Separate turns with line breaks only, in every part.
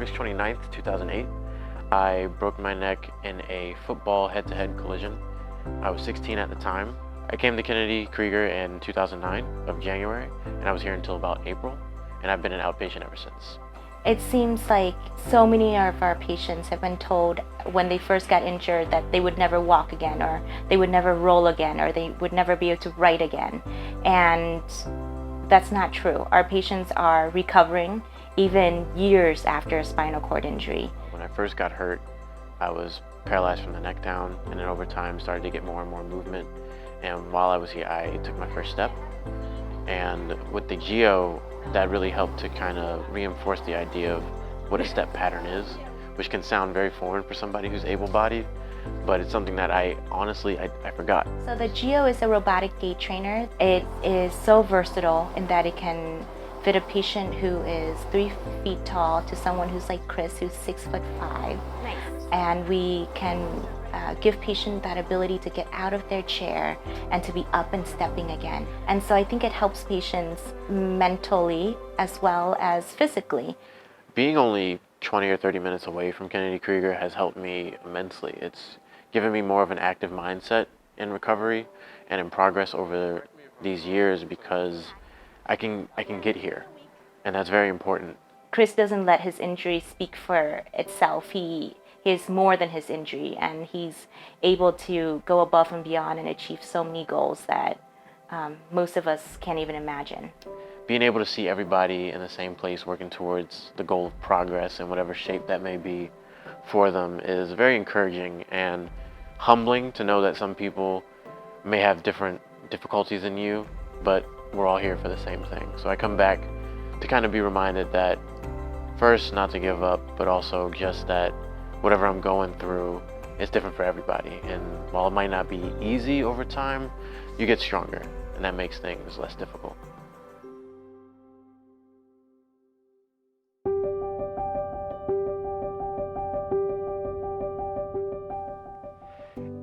August 29th, 2008, I broke my neck in a football head-to-head collision. I was 16 at the time. I came to Kennedy Krieger in 2009 of January, and I was here until about April, and I've been an outpatient ever since.
It seems like so many of our patients have been told when they first got injured that they would never walk again, or they would never roll again, or they would never be able to write again. And that's not true. Our patients are recovering even years after a spinal cord injury.
When I first got hurt, I was paralyzed from the neck down, and then over time started to get more and more movement. And while I was here, I took my first step. And with the Geo, that really helped to kind of reinforce the idea of what a step pattern is, which can sound very foreign for somebody who's able-bodied, but it's something that I forgot.
So the Geo is a robotic gait trainer. It is so versatile in that it can fit a patient who is 3 feet tall to someone who's like Chris, who's 6'5".
Nice.
And we can give patients that ability to get out of their chair and to be up and stepping again. And so I think it helps patients mentally as well as physically.
Being only 20 or 30 minutes away from Kennedy Krieger has helped me immensely. It's given me more of an active mindset in recovery and in progress over these years because I can get here, and that's very important.
Chris doesn't let his injury speak for itself. He is more than his injury, and he's able to go above and beyond and achieve so many goals that most of us can't even imagine.
Being able to see everybody in the same place working towards the goal of progress in whatever shape that may be for them is very encouraging and humbling to know that some people may have different difficulties than you, but we're all here for the same thing. So I come back to kind of be reminded that first, not to give up, but also just that whatever I'm going through is different for everybody. And while it might not be easy over time, you get stronger, and that makes things less difficult.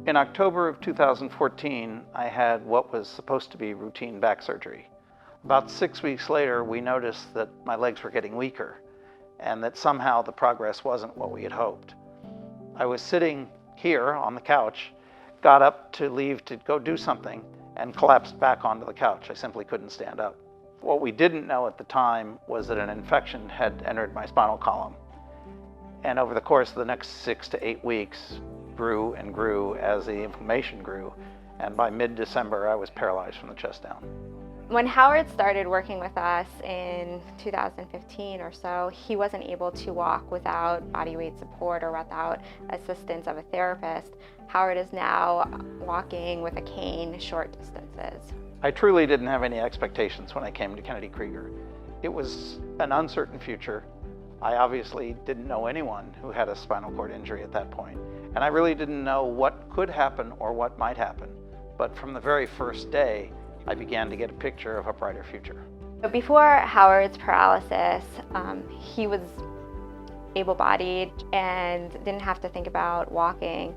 In October of 2014, I had what was supposed to be routine back surgery. About 6 weeks later, we noticed that my legs were getting weaker and that somehow the progress wasn't what we had hoped. I was sitting here on the couch, got up to leave to go do something, and collapsed back onto the couch. I simply couldn't stand up. What we didn't know at the time was that an infection had entered my spinal column. And over the course of the next 6 to 8 weeks, grew and grew as the inflammation grew. And by mid-December, I was paralyzed from the chest down.
When Howard started working with us in 2015 or so, he wasn't able to walk without body weight support or without assistance of a therapist. Howard is now walking with a cane short distances.
I truly didn't have any expectations when I came to Kennedy Krieger. It was an uncertain future. I obviously didn't know anyone who had a spinal cord injury at that point, and I really didn't know what could happen or what might happen. But from the very first day, I began to get a picture of a brighter future.
But before Howard's paralysis, he was able-bodied and didn't have to think about walking.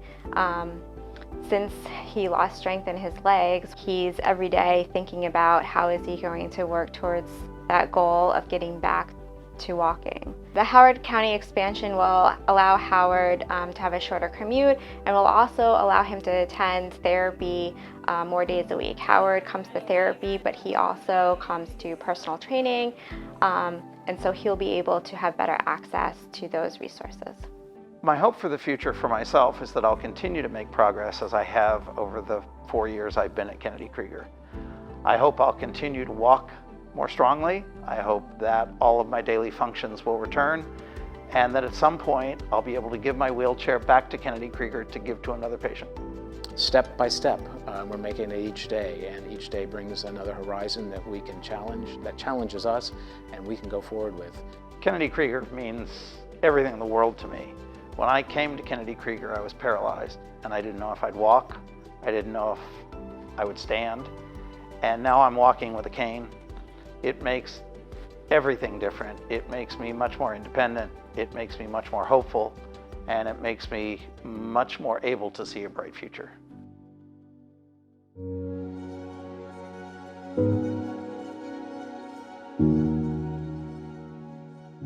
Since he lost strength in his legs, he's every day thinking about how is he going to work towards that goal of getting back to walking. The Howard County expansion will allow Howard to have a shorter commute and will also allow him to attend therapy more days a week. Howard comes to therapy, but he also comes to personal training, and so he'll be able to have better access to those resources.
My hope for the future for myself is that I'll continue to make progress as I have over the 4 years I've been at Kennedy Krieger. I hope I'll continue to walk more strongly. I hope that all of my daily functions will return, and that at some point I'll be able to give my wheelchair back to Kennedy Krieger to give to another patient.
Step by step, we're making it each day, and each day brings another horizon that we can challenge, that challenges us, and we can go forward with.
Kennedy Krieger means everything in the world to me. When I came to Kennedy Krieger, I was paralyzed, and I didn't know if I'd walk. I didn't know if I would stand. And now I'm walking with a cane. It makes everything different. It makes me much more independent. It makes me much more hopeful, and it makes me much more able to see a bright future.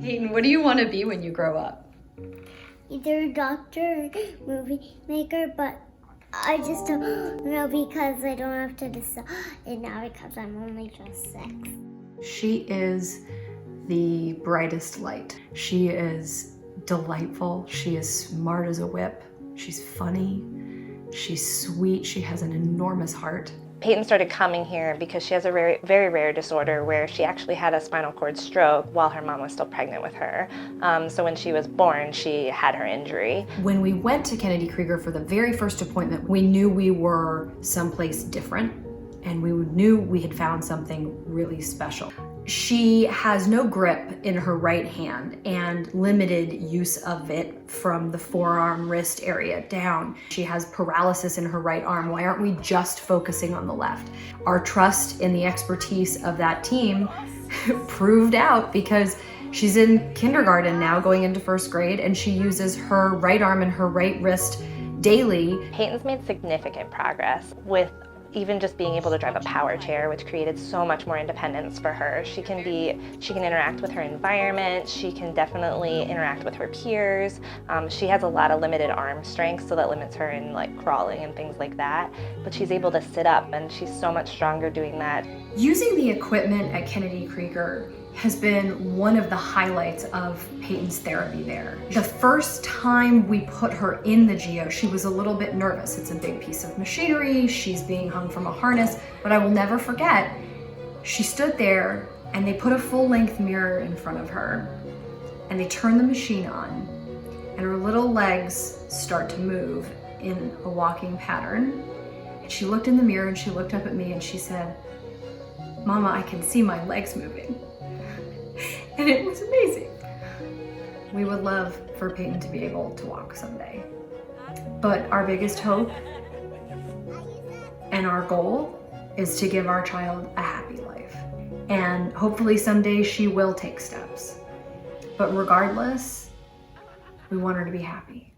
Hey Peyton, what do you want to be when you grow up?
Either a doctor or movie maker, but I just don't know because I don't have to decide now because I'm only just 6.
She is the brightest light. She is delightful. She is smart as a whip. She's funny. She's sweet. She has an enormous heart.
Peyton started coming here because she has a very, very rare disorder where she actually had a spinal cord stroke while her mom was still pregnant with her. So when she was born, she had her injury.
When we went to Kennedy Krieger for the very first appointment, we knew we were someplace different, and we knew we had found something really special. She has no grip in her right hand and limited use of it from the forearm wrist area down. She has paralysis in her right arm. Why aren't we just focusing on the left? Our trust in the expertise of that team proved out because she's in kindergarten now, going into 1st grade, and she uses her right arm and her right wrist daily.
Peyton's made significant progress with even just being able to drive a power chair, which created so much more independence for her. She can interact with her environment. She can definitely interact with her peers. She has a lot of limited arm strength, so that limits her in like crawling and things like that. But she's able to sit up, and she's so much stronger doing that.
Using the equipment at Kennedy Krieger has been one of the highlights of Peyton's therapy there. The first time we put her in the Geo, she was a little bit nervous. It's a big piece of machinery, she's being hung from a harness, but I will never forget, she stood there and they put a full-length mirror in front of her and they turned the machine on and her little legs start to move in a walking pattern. And she looked in the mirror and she looked up at me and she said, "Mama, I can see my legs moving." And it was amazing. We would love for Peyton to be able to walk someday. But our biggest hope and our goal is to give our child a happy life. And hopefully someday she will take steps. But regardless, we want her to be happy.